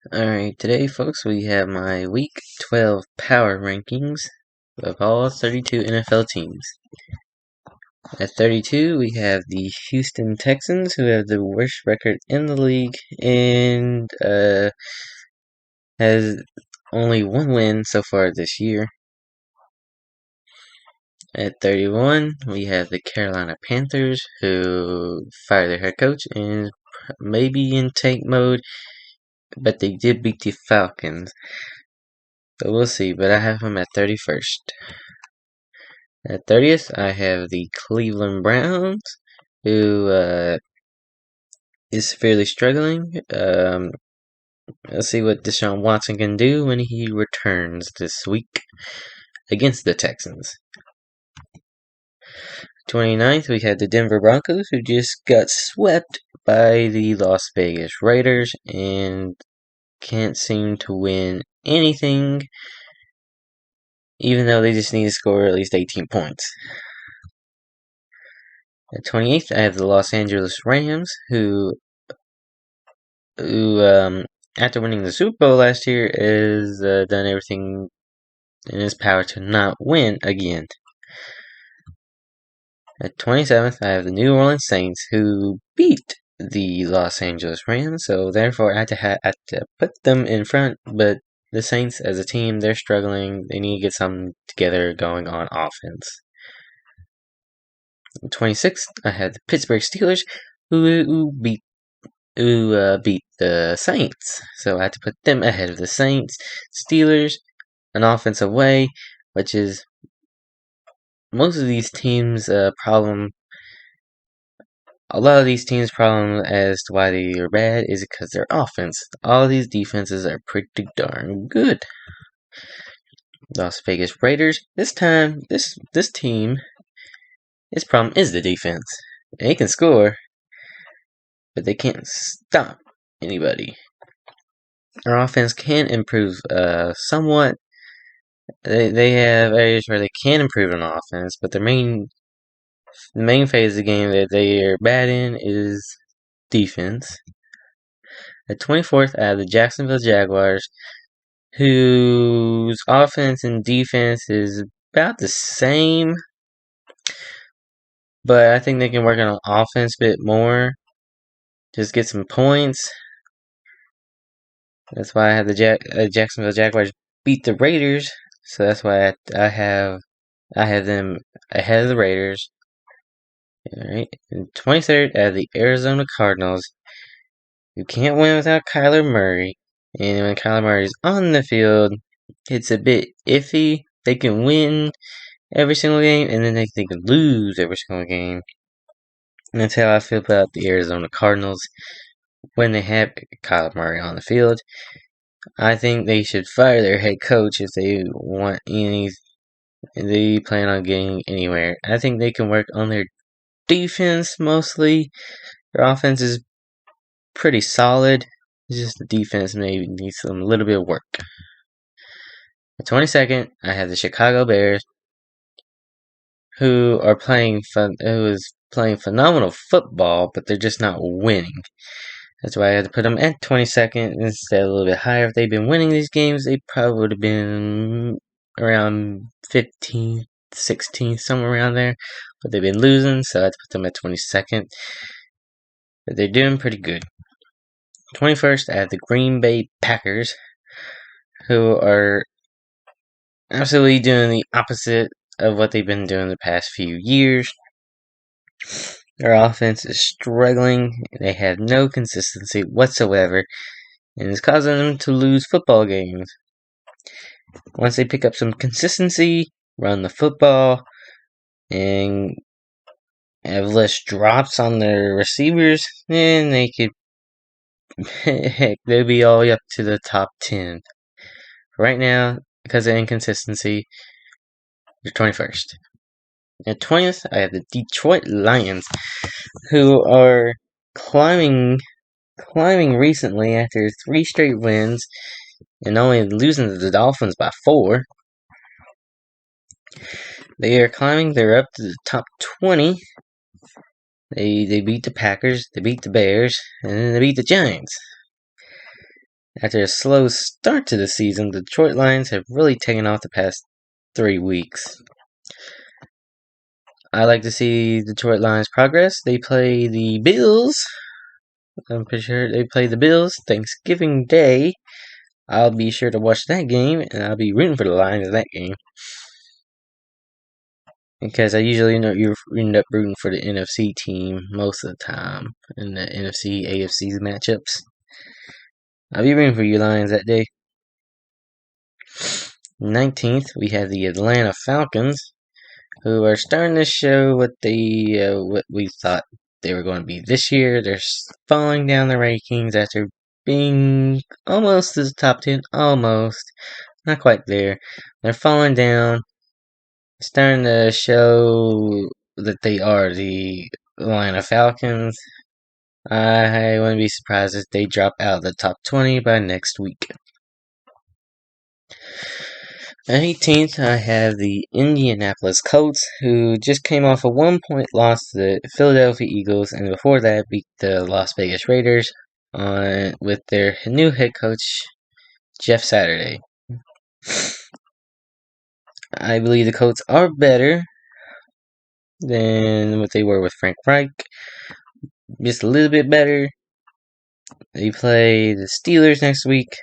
Alright, today, folks, we have my Week 12 power rankings of all 32 NFL teams. At 32, we have the Houston Texans, who have the worst record in the league and has only one win so far this year. At 31, we have the Carolina Panthers, who fired their head coach and maybe in tank mode, but they did beat the Falcons. So we'll see, but I have them at 31st. At 30th, I have the Cleveland Browns, who is fairly struggling. Let's see what Deshaun Watson can do when he returns this week against the Texans. 29th, we had the Denver Broncos, who just got swept by the Las Vegas Raiders and can't seem to win anything, even though they just need to score at least 18 points. At 28th, I have the Los Angeles Rams, who after winning the Super Bowl last year, has done everything in his power to not win again. At 27th, I have the New Orleans Saints, who beat the Los Angeles Rams, so therefore I had to put them in front, but the Saints as a team, they're struggling. They need to get something together going on offense. At 26th, I have the Pittsburgh Steelers, who beat the Saints. So I had to put them ahead of the Saints. Steelers, an offensive way, which is most of these teams' problem. A lot of these teams' problem as to why they are bad is because their offense. All of these defenses are pretty darn good. Las Vegas Raiders. This time, this team, its problem is the defense. They can score, but they can't stop anybody. Our offense can improve somewhat. They have areas where they can improve on offense, but the main phase of the game that they are bad in is defense. At 24th, I have the Jacksonville Jaguars, whose offense and defense is about the same, but I think they can work on offense a bit more. Just get some points. That's why I have the Jacksonville Jaguars beat the Raiders. So that's why I have them ahead of the Raiders. Alright. And 23rd, I have the Arizona Cardinals. You can't win without Kyler Murray. And when Kyler Murray's on the field, it's a bit iffy. They can win every single game, and then they can lose every single game. And that's how I feel about the Arizona Cardinals when they have Kyler Murray on the field. I think they should fire their head coach if they want they plan on getting anywhere. I think they can work on their defense mostly. Their offense is pretty solid. It's just the defense maybe needs a little bit of work. At 22nd, I have the Chicago Bears, who is playing phenomenal football, but they're just not winning. That's why I had to put them at 22nd instead of a little bit higher. If they'd been winning these games, they probably would have been around 15th, 16th, somewhere around there. But they've been losing, so I had to put them at 22nd. But they're doing pretty good. 21st, I have the Green Bay Packers, who are absolutely doing the opposite of what they've been doing the past few years. Their offense is struggling. They have no consistency whatsoever, and it's causing them to lose football games. Once they pick up some consistency, run the football, and have less drops on their receivers, then they could, heck, they'll be all the way up to the top 10. Right now, because of inconsistency, they're 21st. At 20th, I have the Detroit Lions, who are climbing recently after 3 straight wins and only losing to the Dolphins by 4. They are climbing. They're up to the top 20. They beat the Packers, they beat the Bears, and then they beat the Giants. After a slow start to the season, the Detroit Lions have really taken off the past 3 weeks. I like to see Detroit Lions progress. They play the Bills. I'm pretty sure they play the Bills Thanksgiving Day. I'll be sure to watch that game, and I'll be rooting for the Lions in that game. Because I usually you end up rooting for the NFC team most of the time in the NFC, AFC matchups. I'll be rooting for you Lions that day. 19th, we have the Atlanta Falcons, who are starting to show what we thought they were going to be this year. They're falling down the rankings after being almost to the top 10, almost, not quite there. They're falling down, starting to show that they are the Atlanta Falcons. I wouldn't be surprised if they drop out of the top 20 by next week. At 18th, I have the Indianapolis Colts, who just came off a 1-point loss to the Philadelphia Eagles, and before that beat the Las Vegas Raiders with their new head coach, Jeff Saturday. I believe the Colts are better than what they were with Frank Reich. Just a little bit better. They play the Steelers next week.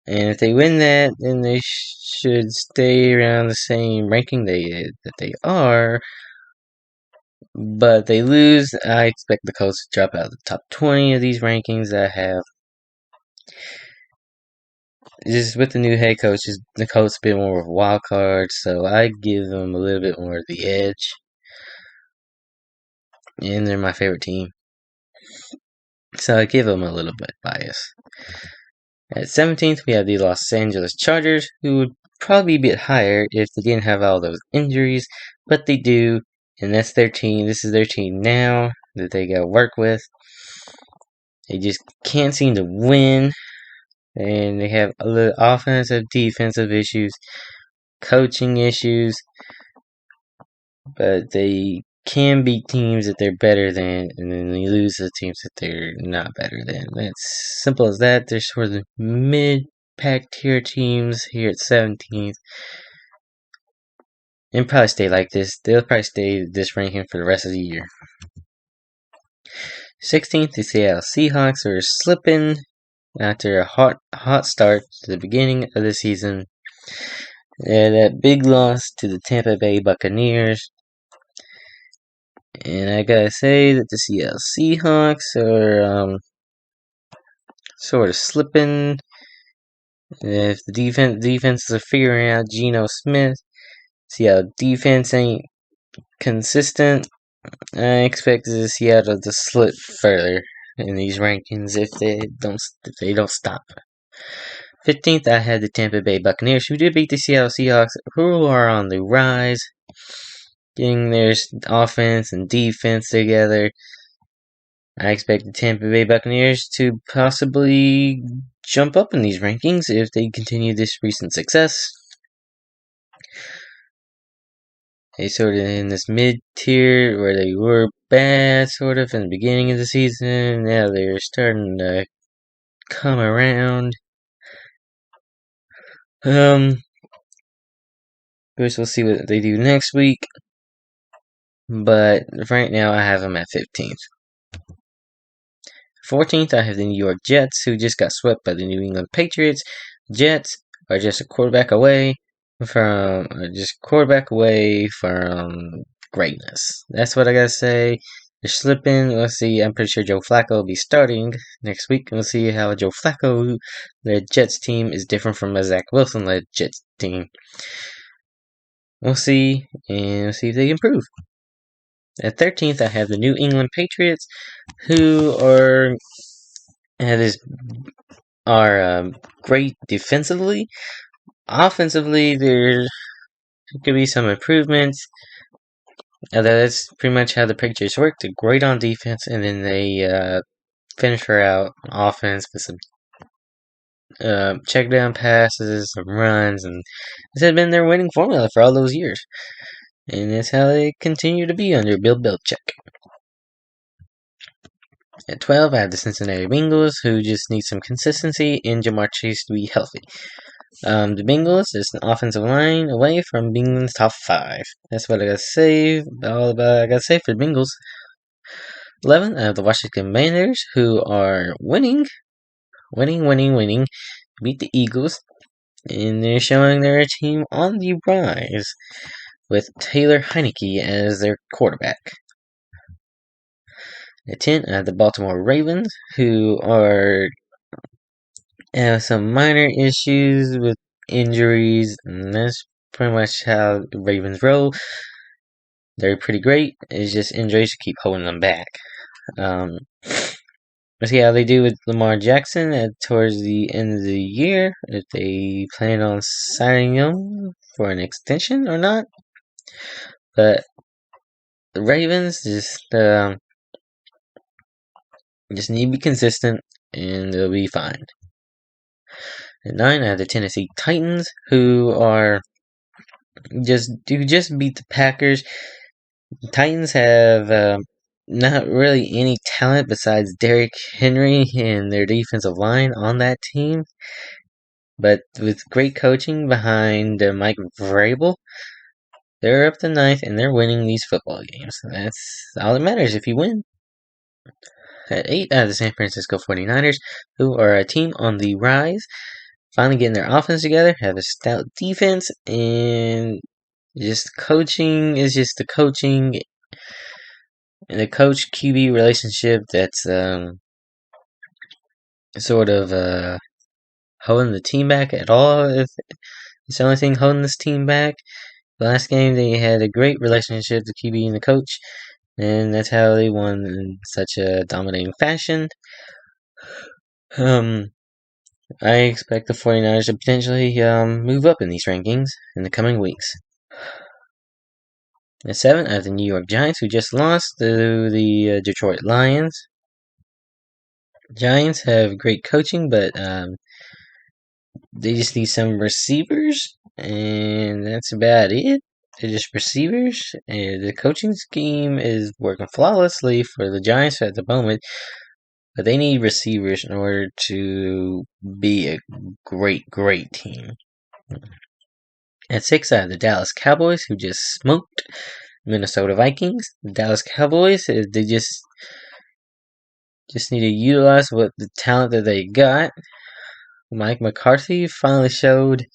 And if they win that, then they should stay around the same ranking that they are. But if they lose, I expect the Colts to drop out of the top 20 of these rankings I have. Just with the new head coach, the Colts a bit more of a wild card, so I give them a little bit more of the edge. And they're my favorite team. So I give them a little bit bias. At 17th, we have the Los Angeles Chargers, who would probably be a bit higher if they didn't have all those injuries, but they do, and that's their team. This is their team now that they got to work with. They just can't seem to win, and they have a little offensive, defensive issues, coaching issues, but they can beat teams that they're better than, and then they lose to teams that they're not better than. It's simple as that. They're sort of the mid-pack tier teams here at 17th. And probably stay like this. They'll probably stay this ranking for the rest of the year. 16th, the Seattle Seahawks are slipping after a hot start to the beginning of the season. That big loss to the Tampa Bay Buccaneers. And I gotta say that the Seattle Seahawks are sort of slipping. If the defense is figuring out Geno Smith, Seattle defense ain't consistent, I expect Seattle to slip further in these rankings if they don't stop. 15th, I had the Tampa Bay Buccaneers, who did beat the Seattle Seahawks, who are on the rise, getting their offense and defense together. I expect the Tampa Bay Buccaneers to possibly jump up in these rankings if they continue this recent success. They sort of in this mid-tier where they were bad sort of in the beginning of the season. Now they're starting to come around. Of course, we'll see what they do next week. But right now, I have them at 15th. 14th, I have the New York Jets, who just got swept by the New England Patriots. Jets are just a quarterback away from greatness. That's what I gotta say. They're slipping. Let's see. I'm pretty sure Joe Flacco will be starting next week. We'll see how Joe Flacco, the Jets team, is different from a Zach Wilson-led Jets team. We'll see, and we'll see if they improve. At 13th, I have the New England Patriots, who are great defensively. Offensively, there could be some improvements. That's pretty much how the Patriots work. They're great on defense, and then they finish her out on offense with some check down passes, some runs, and this has been their winning formula for all those years. And that's how they continue to be under Bill Belichick. At 12, I have the Cincinnati Bengals, who just need some consistency in Jamar Chase to be healthy. The Bengals is an offensive line away from being in the top 5. That's what I gotta say. All about I gotta say for the Bengals. 11, I have the Washington Commanders, who are winning. Beat the Eagles, and they're showing they're a team on the rise with Taylor Heineke as their quarterback. At 10, I have the Baltimore Ravens, who have some minor issues with injuries, and that's pretty much how the Ravens roll. They're pretty great. It's just injuries to keep holding them back. Let's see how they do with Lamar Jackson towards the end of the year, if they plan on signing him for an extension or not. But the Ravens just need to be consistent, and they'll be fine. At 9, I have the Tennessee Titans, who just beat the Packers. The Titans have not really any talent besides Derrick Henry and their defensive line on that team. But with great coaching behind Mike Vrabel, they're up to 9th and they're winning these football games. That's all that matters if you win. At 8, I have the San Francisco 49ers, who are a team on the rise. Finally getting their offense together, have a stout defense, and just coaching is just the coaching and the coach QB relationship that's sort of holding the team back at all. If it's the only thing holding this team back. Last game they had a great relationship, the QB and the coach, and that's how they won in such a dominating fashion. I expect the 49ers to potentially move up in these rankings in the coming weeks. At 7, I have the New York Giants, who just lost to the Detroit Lions. Giants have great coaching, but they just need some receivers, and that's about it. They're just receivers, and the coaching scheme is working flawlessly for the Giants at the moment, but they need receivers in order to be a great team. At 6, I have the Dallas Cowboys, who just smoked Minnesota Vikings. The Dallas Cowboys, they just need to utilize what the talent that they got. Mike McCarthy finally showed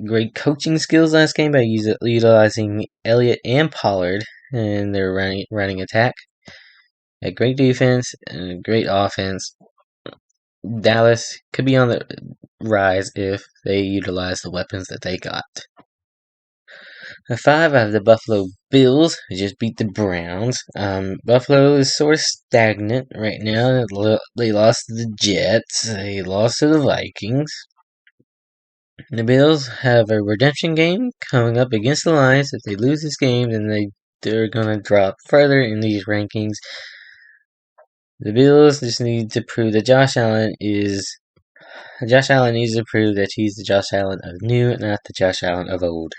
great coaching skills last game by utilizing Elliott and Pollard in their running attack. A great defense and a great offense. Dallas could be on the rise if they utilize the weapons that they got. At 5, I have the Buffalo Bills, who just beat the Browns. Buffalo is sort of stagnant right now. They lost to the Jets. They lost to the Vikings. The Bills have a redemption game coming up against the Lions. If they lose this game, then they're going to drop further in these rankings. The Bills just need to prove that Josh Allen needs to prove that he's the Josh Allen of new, not the Josh Allen of old.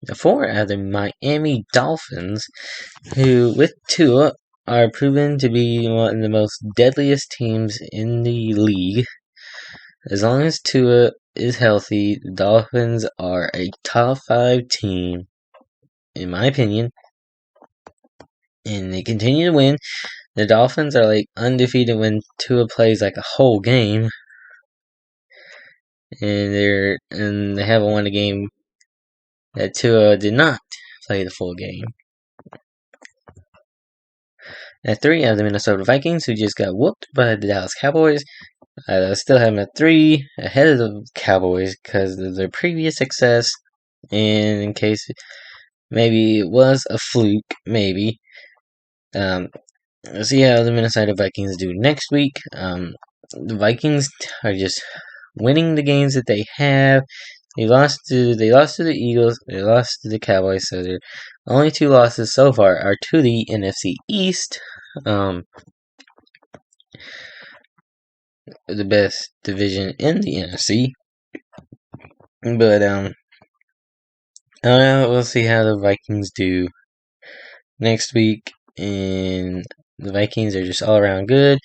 The 4 are the Miami Dolphins, who, with Tua, are proven to be one of the most deadliest teams in the league. As long as Tua is healthy, the Dolphins are a top 5 team, in my opinion, and they continue to win. The Dolphins are like undefeated when Tua plays like a whole game, and they haven't won a game that Tua did not play the full game. At 3, I have the Minnesota Vikings, who just got whooped by the Dallas Cowboys. I still have them at 3, ahead of the Cowboys because of their previous success, and in case maybe it was a fluke, maybe. Let's see how the Minnesota Vikings do next week. The Vikings are just winning the games that they have. They lost to the Eagles. They lost to the Cowboys. So their only 2 losses so far are to the NFC East. The best division in the NFC. But I don't know. We'll see how the Vikings do next week. and the Vikings are just all around good.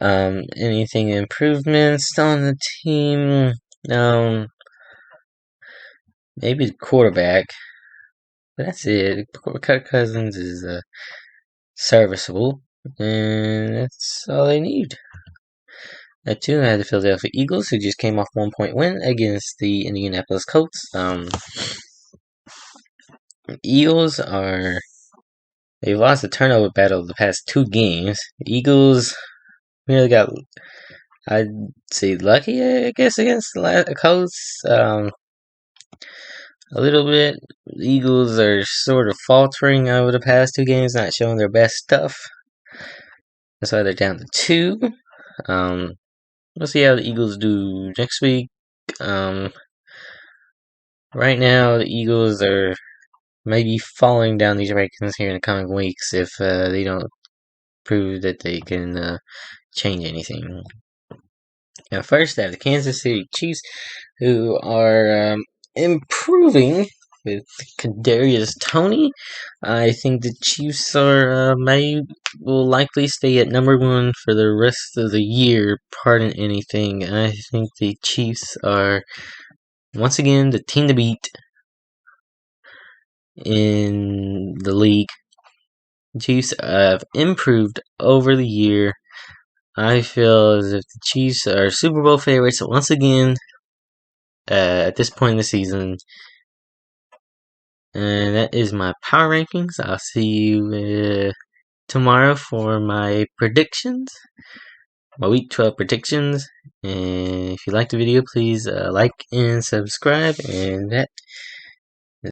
Anything improvements on the team? Maybe the quarterback. But that's it. Kirk Cousins is serviceable, and that's all they need. At 2, I had the Philadelphia Eagles, who just came off 1-point win against the Indianapolis Colts. Eagles they've lost the turnover battle the past 2 games. The Eagles really got, I'd say, lucky, I guess, against the Colts. A little bit. The Eagles are sort of faltering over the past 2 games, not showing their best stuff. That's why they're down to 2. We'll see how the Eagles do next week. Right now, the Eagles are maybe falling down these rankings here in the coming weeks if they don't prove that they can change anything. Now, first, I have the Kansas City Chiefs, who are improving with Kadarius Toney. I think the Chiefs will likely stay at number 1 for the rest of the year, pardon anything. I think the Chiefs are once again the team to beat in the league. The Chiefs have improved over the year. I feel as if the Chiefs are Super Bowl favorites once again at this point in the season. And that is my power rankings. I'll see you tomorrow for my predictions, my Week 12 predictions. And if you like the video, please like and subscribe. And that